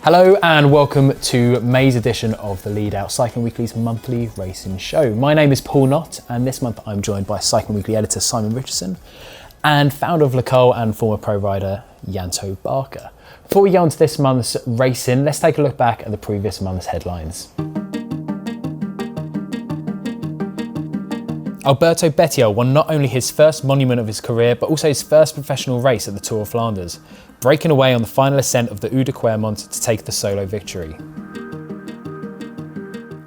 Hello and welcome to May's edition of the Lead Out, Cycling Weekly's monthly racing show. My name is Paul Knott and this month I'm joined by Cycling Weekly editor Simon Richardson and founder of Lecole and former pro rider Yanto Barker. Before we go on to this month's racing, let's take a look back at the previous month's headlines. Alberto Bettiol won not only his first monument of his career, but also his first professional race at the Tour of Flanders, breaking away on the final ascent of the Oude Quermont to take the solo victory.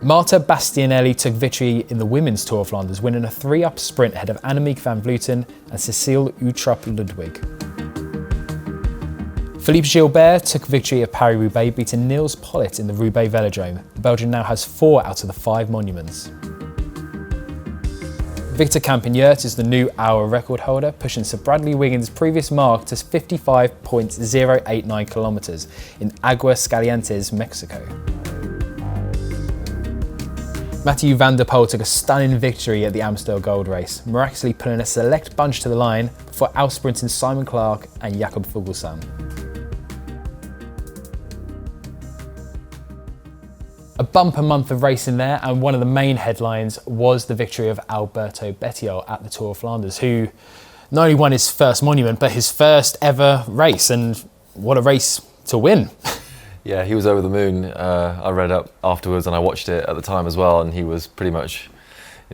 Marta Bastianelli took victory in the women's Tour of Flanders, winning a 3-up sprint ahead of Annemiek van Vleuten and Cecile Uttrup-Ludwig. Philippe Gilbert took victory at Paris-Roubaix, beating Niels Pollitt in the Roubaix Velodrome. The Belgian now has 4 out of the 5 monuments. Victor Campenaerts is the new hour record holder, pushing Sir Bradley Wiggins' previous mark to 55.089 kilometers in Aguas Calientes, Mexico. Mathieu van der Poel took a stunning victory at the Amstel Gold Race, miraculously pulling a select bunch to the line before outsprinting Simon Clark and Jakob Fuglsang. A bumper month of racing there, and one of the main headlines was the victory of Alberto Bettiol at the Tour of Flanders, who not only won his first monument, but his first ever race, and what a race to win. Yeah, he was over the moon. I read up afterwards and I watched it at the time as well, and he was pretty much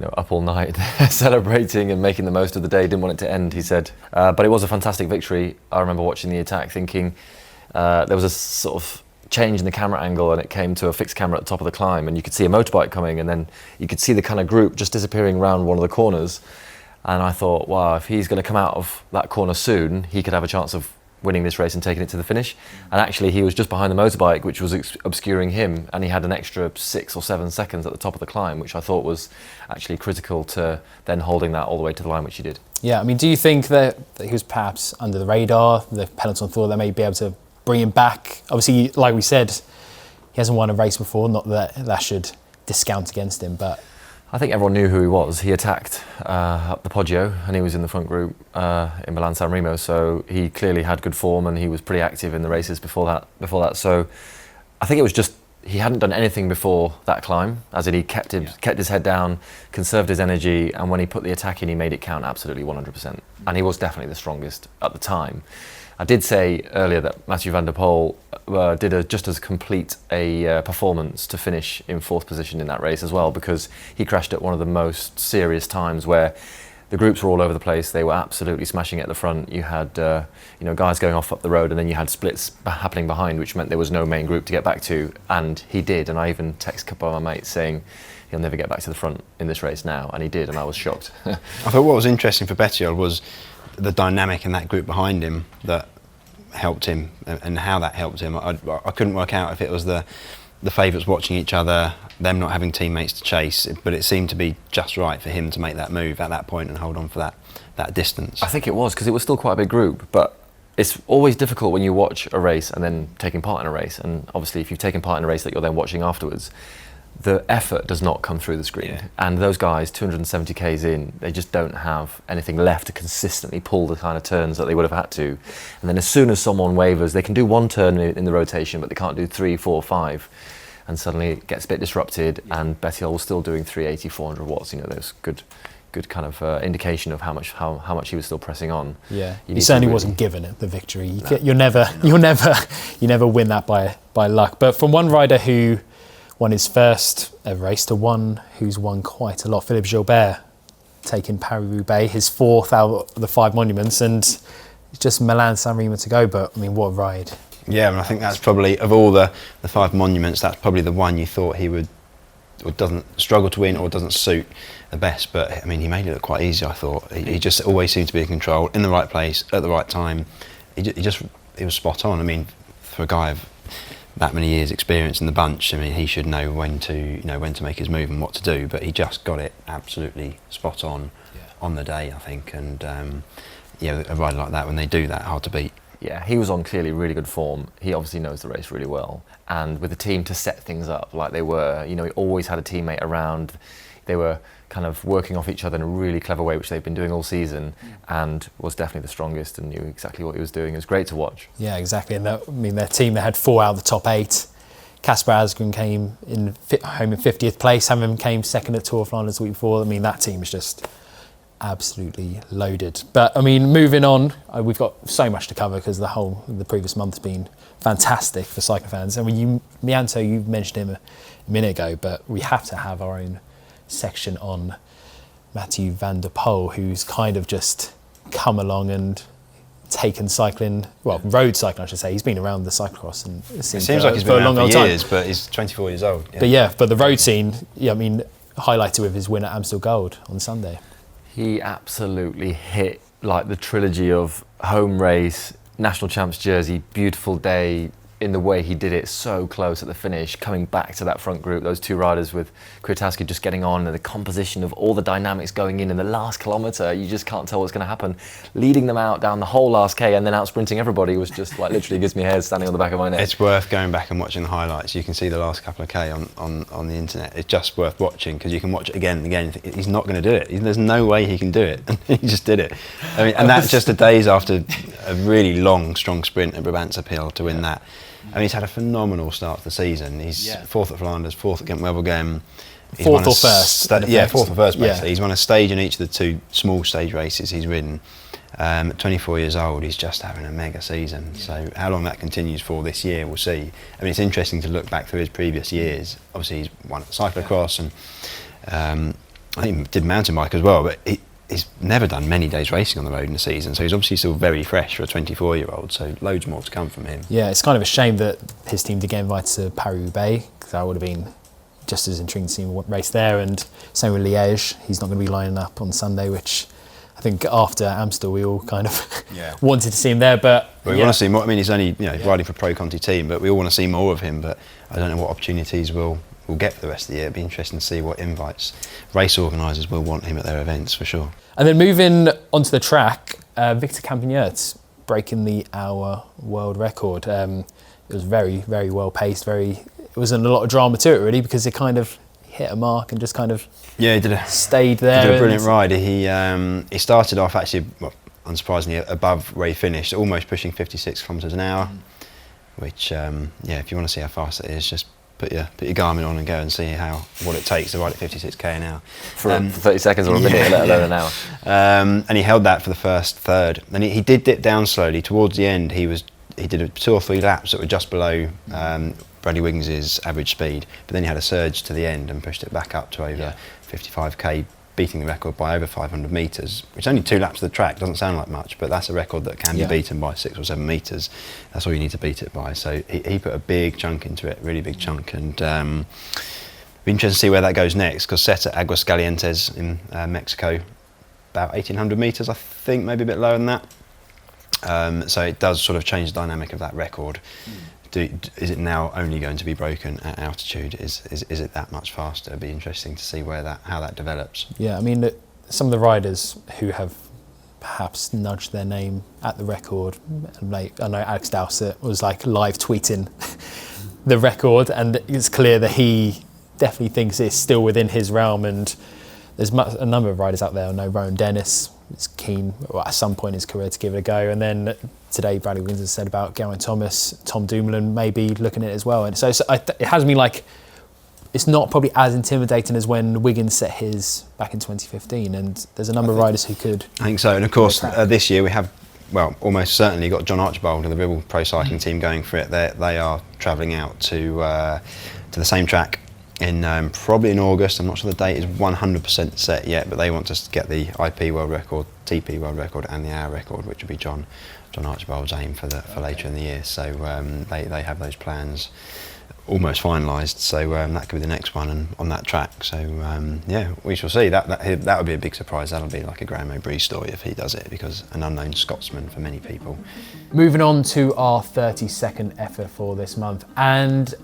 up all night celebrating and making the most of the day. Didn't want it to end, he said. But it was a fantastic victory. I remember watching the attack thinking there was a sort of change in the camera angle and it came to a fixed camera at the top of the climb and you could see a motorbike coming and then you could see the kind of group just disappearing around one of the corners, and I thought, wow, if he's going to come out of that corner soon, he could have a chance of winning this race and taking it to the finish. And actually he was just behind the motorbike, which was obscuring him, and he had an extra 6 or 7 seconds at the top of the climb, which I thought was actually critical to then holding that all the way to the line, which he did. Yeah, I mean, do you think that he was perhaps under the radar? The peloton thought they may be able to bring him back. Obviously, like we said, he hasn't won a race before, not that that should discount against him, but I think everyone knew who he was. He attacked up the Poggio and he was in the front group in Milan-San Remo, so he clearly had good form and he was pretty active in the races before that. So I think it was just he hadn't done anything before that climb, as in he kept his head down, conserved his energy, and when he put the attack in, he made it count absolutely 100%. And he was definitely the strongest at the time. I did say earlier that Mathieu van der Poel did just as complete a performance to finish in 4th position in that race as well, because he crashed at one of the most serious times where the groups were all over the place. They were absolutely smashing it at the front. You had guys going off up the road, and then you had splits happening behind, which meant there was no main group to get back to, and he did. And I even texted a couple of my mates saying he'll never get back to the front in this race now, and he did, and I was shocked. I thought what was interesting for Bettiol was the dynamic in that group behind him that helped him, and how that helped him. I couldn't work out if it was the favourites watching each other, them not having teammates to chase, but it seemed to be just right for him to make that move at that point and hold on for that distance. I think it was, because it was still quite a big group, but it's always difficult when you watch a race and then taking part in a race, and obviously if you've taken part in a race that you're then watching afterwards, the effort does not come through the screen. Yeah. And those guys, 270 Ks in, they just don't have anything left to consistently pull the kind of turns that they would have had to. And then as soon as someone wavers, they can do one turn in the rotation, but they can't do 3, 4, 5. And suddenly it gets a bit disrupted, and Bettiol was still doing 380, 400 watts. Those good kind of indication of how much he was still pressing on. Yeah, he certainly wasn't given it the victory. You never win that by luck. But from one rider who won his first ever race to one who's won quite a lot, Philippe Gilbert taking Paris-Roubaix, his 4th out of the 5 monuments, and it's just Milan-San Remo to go. But I mean, what a ride! Yeah, and I think that's probably, of all the 5 monuments, that's probably the one you thought he would, or doesn't struggle to win, or doesn't suit the best. But I mean, he made it look quite easy. I thought he just always seemed to be in control, in the right place at the right time. He was spot on. I mean, for a guy of that many years' experience in the bunch, I mean, he should know when to make his move and what to do. But he just got it absolutely spot on the day, I think. And a rider like that, when they do that, hard to beat. Yeah, he was on clearly really good form. He obviously knows the race really well, and with the team to set things up like they were, he always had a teammate around. they were kind of working off each other in a really clever way, which they've been doing all season, and was definitely the strongest and knew exactly what he was doing. It was great to watch. Yeah, exactly. And their team, they had 4 out of the top 8. Kasper Asgreen came home in 50th place. Hamilton came second at Tour of Flanders the week before. I mean, that team is just absolutely loaded. But I mean, moving on, we've got so much to cover because the previous month's been fantastic for cycling fans. I mean, Yanto, you mentioned him a minute ago, but we have to have our own section on Mathieu van der Poel, who's kind of just come along and taken cycling, well, road cycling I should say. He's been around the cyclocross and it seems like he's for been a long around for old years, time. but he's 24 years old. Yeah. But the road scene, I mean, highlighted with his win at Amstel Gold on Sunday. He absolutely hit like the trilogy of home race, national champs jersey, beautiful day, in the way he did it, so close at the finish, coming back to that front group, those 2 riders with Kwiatkowski just getting on, and the composition of all the dynamics going in the last kilometre, you just can't tell what's going to happen. Leading them out down the whole last K and then out sprinting everybody was just like literally gives me hairs standing on the back of my neck. It's worth going back and watching the highlights. You can see the last couple of K on the internet. It's just worth watching because you can watch it again and again. He's not going to do it. There's no way he can do it. And he just did it. I mean, and that's just the days after a really long, strong sprint at Brabantse-Pijl to win that. I mean, he's had a phenomenal start to the season. He's 4th at Flanders, 4th at Gent-Wevelgem. 4th or first? 4th or first, basically. Yeah. He's won a stage in each of the 2 small stage races he's ridden. At 24 years old, he's just having a mega season. So how long that continues for this year, we'll see. I mean, it's interesting to look back through his previous years. Obviously, he's won at cyclocross and I think he did mountain bike as well, but he's never done many days racing on the road in a season, so he's obviously still very fresh for a 24-year-old, so loads more to come from him. Yeah, it's kind of a shame that his team did get invited to Paris-Roubaix, because that would have been just as intriguing to see him race there, and same with Liège. He's not going to be lining up on Sunday, which I think after Amstel we all kind of wanted to see him there, but we want to see more. I mean, he's only riding for a Pro Conti team, but we all want to see more of him, but I don't know what opportunities we'll get for the rest of the year. It'll be interesting to see what invites race organisers will want him at their events for sure. And then moving onto the track, Victor Campenaerts breaking the hour world record. It was very, very well paced. It wasn't a lot of drama to it really, because it kind of hit a mark and just kind of stayed there. He did a brilliant ride. He started off actually, well, unsurprisingly, above where he finished, almost pushing 56 kilometres an hour. Which, if you want to see how fast it is, just put your Garmin on and go and see what it takes to ride at 56k an hour. For 30 seconds or a minute, let alone an hour. And he held that for the first third. Then he did dip down slowly. Towards the end, he did 2 or 3 laps that were just below Bradley Wiggins's average speed, but then he had a surge to the end and pushed it back up to over 55k, beating the record by over 500 metres, which is only 2 laps of the track. Doesn't sound like much, but that's a record that can be beaten by 6 or 7 metres. That's all you need to beat it by. So he put a big chunk into it, really big chunk, and be interesting to see where that goes next, because set at Aguascalientes in Mexico, about 1,800 metres, I think, maybe a bit lower than that. So it does sort of change the dynamic of that record. Is it now only going to be broken at altitude? Is it that much faster? It'd be interesting to see how that develops. Yeah, I mean, some of the riders who have perhaps nudged their name at the record, like, I know Alex Dowsett was like live tweeting the record, and it's clear that he definitely thinks it's still within his realm, and there's a number of riders out there. I know Rowan Dennis is keen at some point in his career to give it a go, and then today Bradley Wiggins has said about Geraint Thomas, Tom Dumoulin maybe looking at it as well, and so it has been like, it's not probably as intimidating as when Wiggins set his back in 2015, and there's a number of riders who could. I think so, and of course this year we have, well, almost certainly got John Archibald and the Ribble Pro Cycling team going for it. They are travelling out to the same track in probably in August. I'm not sure the date is 100% set yet, but they want to get the IP world record, TP world record, and the hour record, which would be John Archibald's aim for later in the year. So they have those plans almost finalised. So that could be the next one and on that track. So we shall see. That would be a big surprise. That'll be like a Graham O'Brien story if he does it, because an unknown Scotsman for many people. Moving on to our 32nd effort for this month, and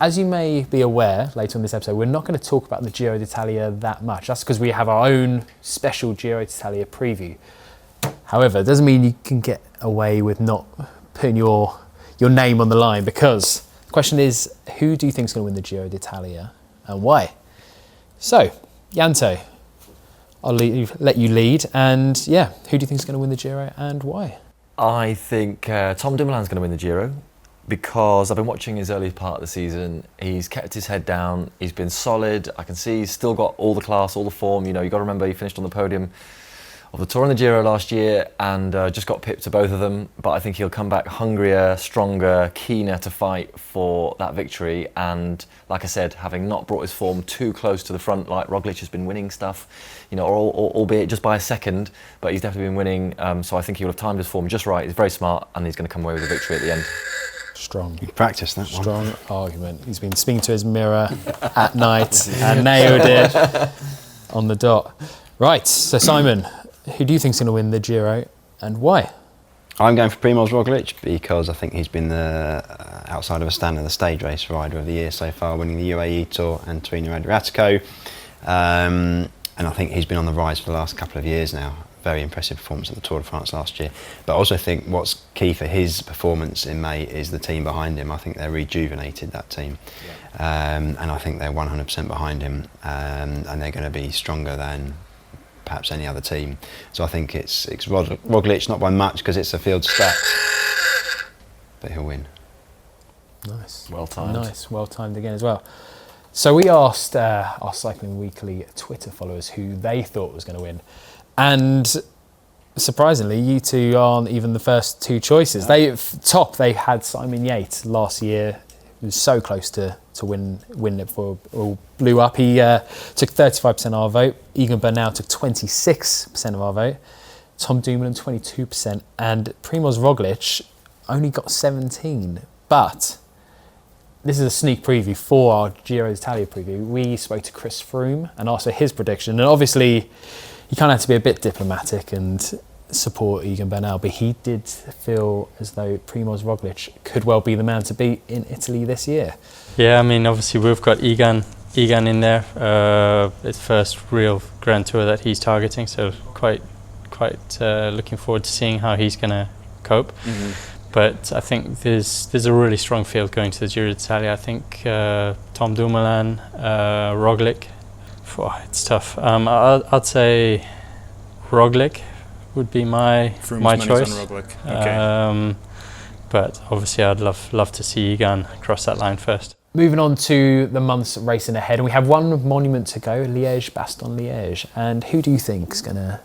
as you may be aware, later in this episode, we're not going to talk about the Giro d'Italia that much. That's because we have our own special Giro d'Italia preview. However, it doesn't mean you can get away with not putting your name on the line, because the question is, who do you think is going to win the Giro d'Italia and why? So, Yanto, I'll let you lead. And yeah, who do you think is going to win the Giro and why? I think Tom Dumoulin's going to win the Giro because I've been watching his early part of the season. He's kept his head down. He's been solid. I can see he's still got all the class, all the form. You know, you got to remember he finished on the podium of the Tour and the Giro last year and just got pipped to both of them. But I think he'll come back hungrier, stronger, keener to fight for that victory. And like I said, having not brought his form too close to the front, like Roglic has been winning stuff, you know, albeit just by a second, but he's definitely been winning. So I think he'll have timed his form just right. He's very smart and he's going to come away with a victory at the end. Strong. You practiced that one. Strong argument. He's been speaking to his mirror at night and nailed it on the dot. Right, so Simon, who do you think's going to win the Giro and why? I'm going for Primož Roglic because I think he's been the, outside of a stand in the stage race, rider of the year so far, winning the UAE Tour and Tirreno Adriatico. And I think he's been on the rise for the last couple of years now. Very impressive performance at the Tour de France last year. But I also think what's key for his performance in May is the team behind him. I think they're rejuvenated, that team. Yeah. And I think they're 100% behind him. And they're going to be stronger than perhaps any other team. So I think it's Roglic, not by much because it's a field stat, but he'll win. Nice. Well timed. Nice, well timed again as well. So we asked our Cycling Weekly Twitter followers who they thought was going to win. And surprisingly, you two aren't even the first two choices. They had Simon Yates last year. He was so close to win it before it all blew up. He took 35% of our vote. Egan Bernal took 26% of our vote. Tom Dumoulin 22%, and Primož Roglic only got 17%. But this is a sneak preview for our Giro d'Italia preview. We spoke to Chris Froome and asked for his prediction, and obviously he kind of had to be a bit diplomatic and support Egan Bernal, but he did feel as though Primož Roglic could well be the man to beat in Italy this year. Yeah, I mean, obviously we've got Egan in there. It's first real Grand Tour that he's targeting, so quite looking forward to seeing how he's going to cope. Mm-hmm. But I think there's a really strong field going to the Giro d'Italia. I think Tom Dumoulin, Roglic. It's tough. I'd say Roglic would be my choice. On Roglic. Okay. But obviously I'd love to see Egan cross that line first. Moving on to the months racing ahead, and we have one monument to go, Liege-Bastogne-Liege. And who do you think is going to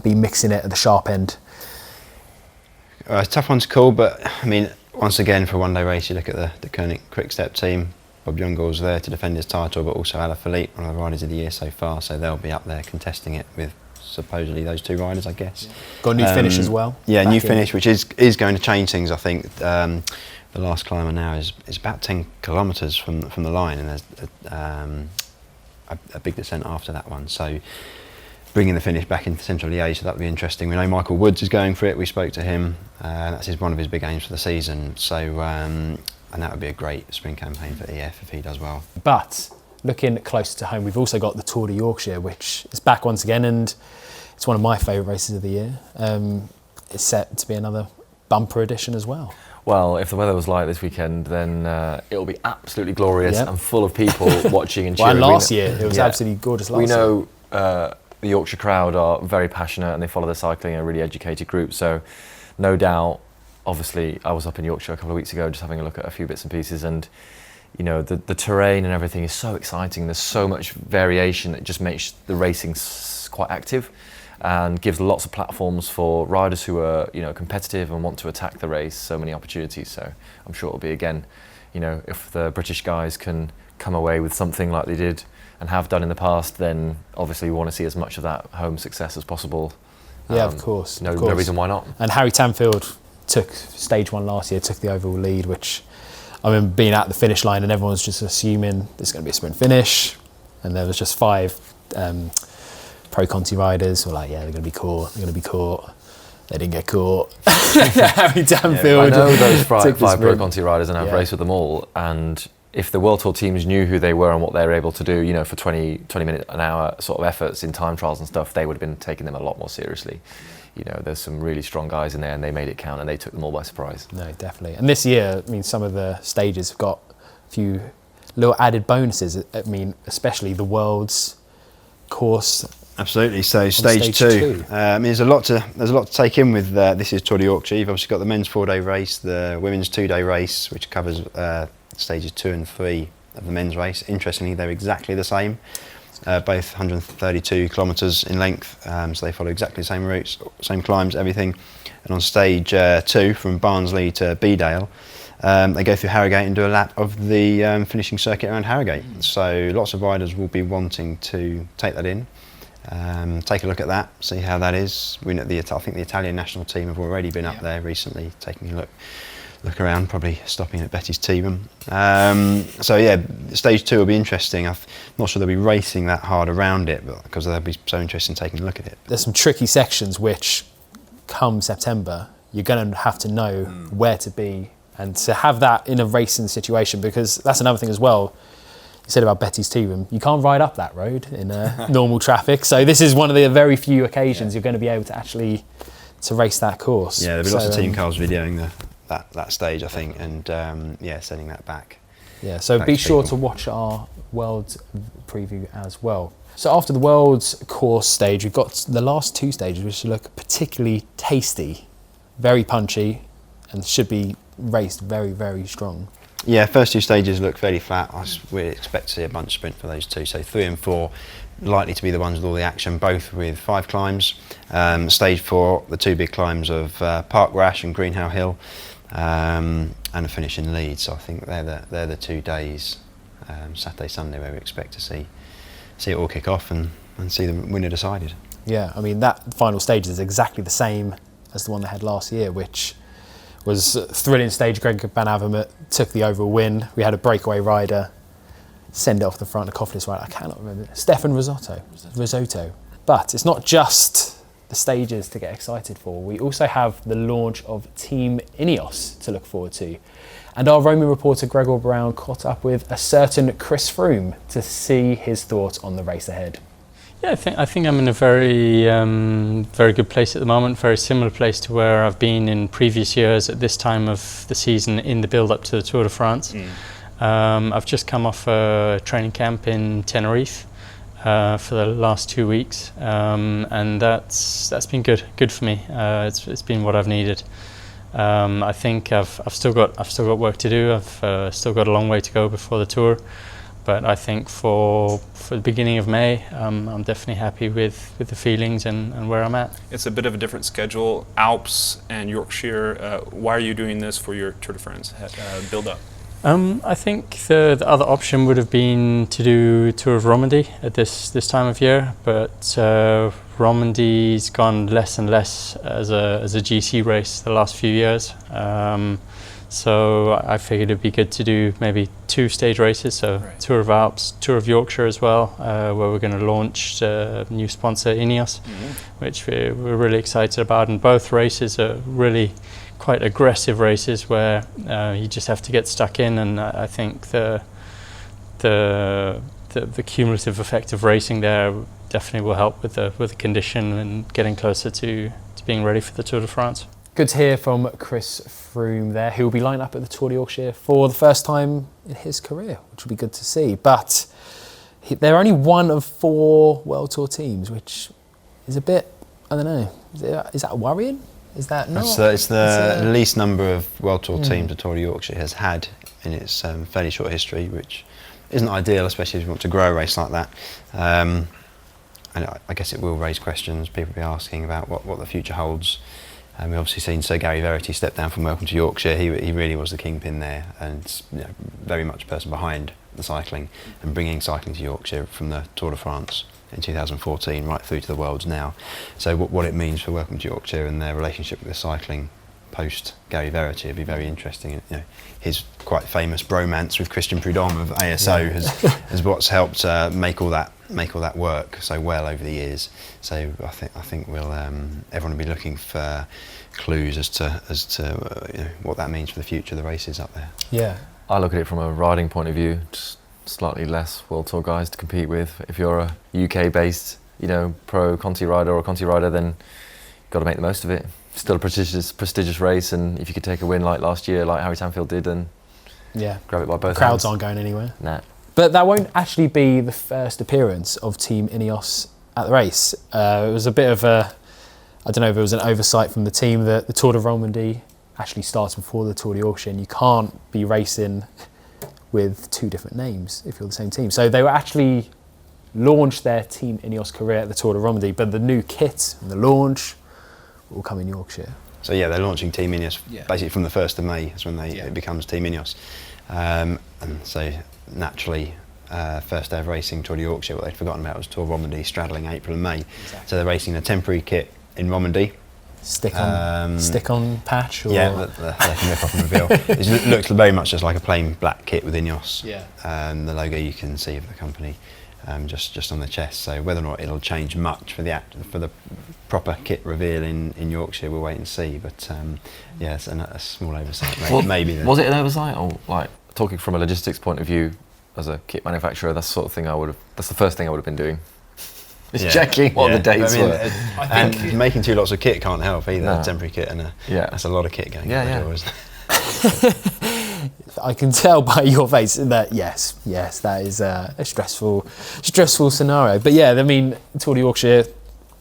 be mixing it at the sharp end? It's a tough one to call, but I mean, once again, for a one-day race, you look at the Koenig Quick-Step team. Bob Jungels there to defend his title, but also Alaphilippe, one of the riders of the year so far, so they'll be up there contesting it with supposedly those two riders, I guess. Got a new finish as well. Yeah, new finish, which is going to change things, I think. The last climber now is about 10 kilometres from the line, and there's a big descent after that one. So bringing the finish back into central Liège, so that'll be interesting. We know Michael Woods is going for it. We spoke to him. That's one of his big aims for the season. So and that would be a great spring campaign for EF if he does well. But looking closer to home, we've also got the Tour de Yorkshire, which is back once again, and it's one of my favourite races of the year. It's set to be another bumper edition as well. Well, if the weather was like this weekend, then it'll be absolutely glorious and full of people watching and cheering. Well, last year, it was absolutely gorgeous last year. We know the Yorkshire crowd are very passionate and they follow the cycling, a really educated group, so no doubt. Obviously, I was up in Yorkshire a couple of weeks ago just having a look at a few bits and pieces, and you know, the terrain and everything is so exciting. There's so much variation that just makes the racing quite active and gives lots of platforms for riders who are, you know, competitive and want to attack the race. So many opportunities. So I'm sure it'll be, again, you know, if the British guys can come away with something like they did and have done in the past, then obviously we want to see as much of that home success as possible. Yeah, of course. No reason why not. And Harry Tanfield took stage one last year, took the overall lead, which I remember being at the finish line and everyone's just assuming there's going to be a sprint finish, and there was just 5 Pro Conti riders who were like, yeah, they're going to be caught. They didn't get caught. Harry Tanfield. I know those 5 Pro Conti riders, and I've raced with them all, and if the World Tour teams knew who they were and what they were able to do, you know, for 20 minute an hour sort of efforts in time trials and stuff, they would have been taking them a lot more seriously. You know, there's some really strong guys in there and they made it count and they took them all by surprise. No, definitely. And this year, I mean, some of the stages have got a few little added bonuses. I mean, especially the world's course. Absolutely. So stage two. I mean, there's a lot to take in with this is Tour de Yorkshire. You've obviously got the men's 4-day race, the women's 2-day race, which covers stages 2 and 3 of the men's race. Interestingly, they're exactly the same, both 132 kilometres in length. So they follow exactly the same routes, same climbs, everything. And on stage 2, from Barnsley to Bedale, they go through Harrogate and do a lap of the finishing circuit around Harrogate. So lots of riders will be wanting to take that in. Take a look at that, see how that is. I think the Italian national team have already been up there recently, taking a look around, probably stopping at Betty's tea room. So yeah, stage 2 will be interesting. I'm not sure they'll be racing that hard around it, but because they'll be so interested in taking a look at it. There's some tricky sections which, come September, you're going to have to know where to be, and to have that in a racing situation, because that's another thing as well. You said about Betty's tea room, you can't ride up that road in normal traffic, so this is one of the very few occasions you're going to be able to actually race that course. Yeah, there'll be lots of team cars videoing that stage, I think, and sending that back. Yeah, so be sure to watch our World preview as well. So after the World's course stage, we've got the last 2 stages which look particularly tasty, very punchy, and should be raced very, very strong. Yeah, first 2 stages look fairly flat. We expect to see a bunch sprint for those 2. So 3 and 4 likely to be the ones with all the action, both with 5 climbs. Stage 4, the 2 big climbs of Park Rash and Greenhow Hill, and a finish in Leeds. So I think they're the 2 days, Saturday, Sunday, where we expect to see it all kick off and see the winner decided. Yeah, I mean, that final stage is exactly the same as the one they had last year, which was a thrilling stage. Greg Van Avermaet took the overall win. We had a breakaway rider send it off the front, a Cofidis rider, I cannot remember, Stefan Risotto. But it's not just the stages to get excited for. We also have the launch of Team Ineos to look forward to. And our roaming reporter Gregor Brown caught up with a certain Chris Froome to see his thoughts on the race ahead. Yeah, I think I'm in a very very good place at the moment, very similar place to where I've been in previous years at this time of the season in the build-up to the Tour de France. I've just come off a training camp in Tenerife for the last 2 weeks, and that's been good for me. It's been what I've needed. I think I've still got work to do. I've still got a long way to go before the Tour. But I think for the beginning of May, I'm definitely happy with the feelings and where I'm at. It's a bit of a different schedule, Alps and Yorkshire. Why are you doing this for your Tour de France build-up? I think the other option would have been to do Tour of Romandy at this time of year, but Romandy's gone less and less as a GC race the last few years. So I figured it'd be good to do maybe 2 stage races, so right. Tour of Alps, Tour of Yorkshire as well, where we're going to launch new sponsor Ineos, which we're really excited about. And both races are really quite aggressive races where you just have to get stuck in. And I think the cumulative effect of racing there definitely will help with the condition and getting closer to being ready for the Tour de France. Good to hear from Chris Froome there, who will be lining up at the Tour de Yorkshire for the first time in his career, which will be good to see. But they're only one of 4 World Tour teams, which is a bit, I don't know, is that worrying? Is that not? It's the least number of World Tour teams the Tour de Yorkshire has had in its fairly short history, which isn't ideal, especially if you want to grow a race like that. And I guess it will raise questions. People will be asking about what the future holds. We've obviously seen Sir Gary Verity step down from Welcome to Yorkshire. He really was the kingpin there, and very much a person behind the cycling and bringing cycling to Yorkshire from the Tour de France in 2014 right through to the Worlds now. So what it means for Welcome to Yorkshire and their relationship with the cycling post Gary Verity would be very interesting. His quite famous bromance with Christian Prudhomme of ASO has what's helped make all that work so well over the years. So I think we'll everyone will be looking for clues as to what that means for the future of the races up there. Yeah, I look at it from a riding point of view. Just slightly less World Tour guys to compete with. If you're a UK-based, pro Conti rider or Conti rider, then you've got to make the most of it. Still a prestigious race, and if you could take a win like last year, like Harry Tanfield did, then grab it by both crowds hands. aren't going anywhere. Nah. But that won't actually be the first appearance of Team Ineos at the race. It was a bit of a, I don't know if it was an oversight from the team that the Tour de Romandie actually starts before the Tour de Yorkshire, and you can't be racing with two different names if you're the same team. So they were actually launched their Team Ineos career at the Tour de Romandie, but the new kit and the launch will come in Yorkshire. So yeah, they're launching Team Ineos Yeah. basically from the 1st of May. That's when it becomes Team Ineos. And so naturally, first day of racing Tour de Yorkshire, what they'd forgotten about was Tour Romandie straddling April and May. Exactly. So they're racing a temporary kit in Romandie. Stick on patch? Or? Yeah, they can rip off and reveal. It looks very much just like a plain black kit with Ineos. Yeah. The logo you can see of the company just on the chest. So whether or not it'll change much for the proper kit reveal in Yorkshire, we'll wait and see. But yeah, it's a small oversight. Maybe. Was it an oversight, or like talking from a logistics point of view, as a kit manufacturer, that's the sort of thing that's the first thing I would have been doing. Just checking what the dates were. And making two lots of kit can't help either. No. A temporary kit and that's a lot of kit going Yeah, out the yeah. door, isn't it? I can tell by your face that yes, that is a stressful scenario. But yeah, I mean, Tour de Yorkshire,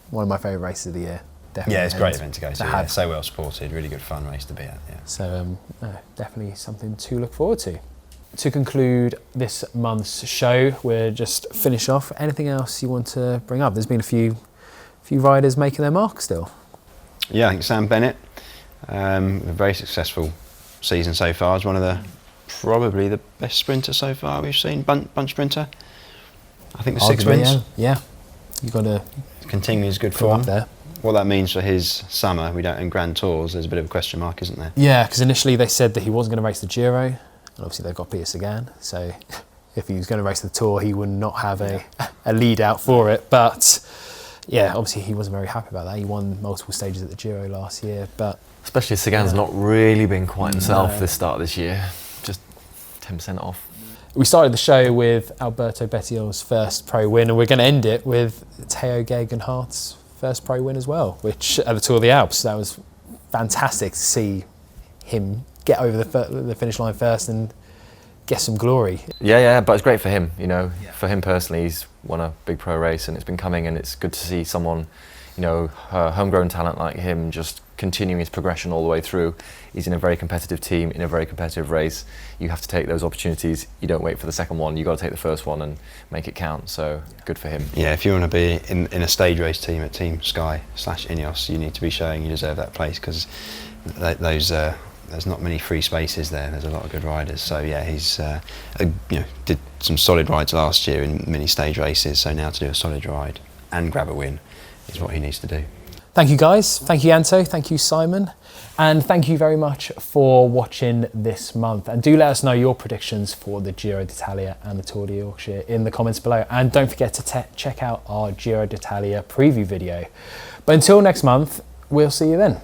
one of my favourite races of the year. Definitely. Yeah, it's a great event to go to. have. So well supported, really good fun race to be at. Yeah. So no, definitely something to look forward to. To conclude this month's show, we're just finish off. Anything else you want to bring up? There's been a few riders making their mark still. Yeah, I think Sam Bennett, a very successful season so far. Is one of probably the best sprinters so far we've seen. Bunch sprinter. I think with 6 Arguably, wins. Yeah. You got to Continues good come form. up there. What that means for his summer, we don't in Grand Tours. There's a bit of a question mark, isn't there? Yeah, because initially they said that he wasn't going to race the Giro, and obviously they've got Peter Sagan. So if he was going to race the Tour, he would not have a lead out for it. But yeah, obviously he wasn't very happy about that. He won multiple stages at the Giro last year, but Especially Sagan's not really been quite himself No. this start of this year. Just 10% off. we started the show with Alberto Bettiol's first pro win, and we're going to end it with Theo Gegenhardt's first pro win as well, which at the Tour of the Alps. That was fantastic to see him get over the finish line first and get some glory. Yeah, but it's great for him, For him personally, he's won a big pro race and it's been coming, and it's good to see someone, homegrown talent like him just continuing his progression all the way through. He's in a very competitive team, in a very competitive race. You have to take those opportunities. You don't wait for the second one. You've got to take the first one and make it count. So good for him. Yeah, if you want to be in a stage race team at Team Sky /Ineos, you need to be showing you deserve that place, because there's not many free spaces there. There's a lot of good riders. So yeah, he's did some solid rides last year in many stage races. So now to do a solid ride and grab a win is what he needs to do. Thank you guys. Thank you Yanto. Thank you Simon. And thank you very much for watching this month. And do let us know your predictions for the Giro d'Italia and the Tour de Yorkshire in the comments below. And don't forget to check out our Giro d'Italia preview video. But until next month, we'll see you then.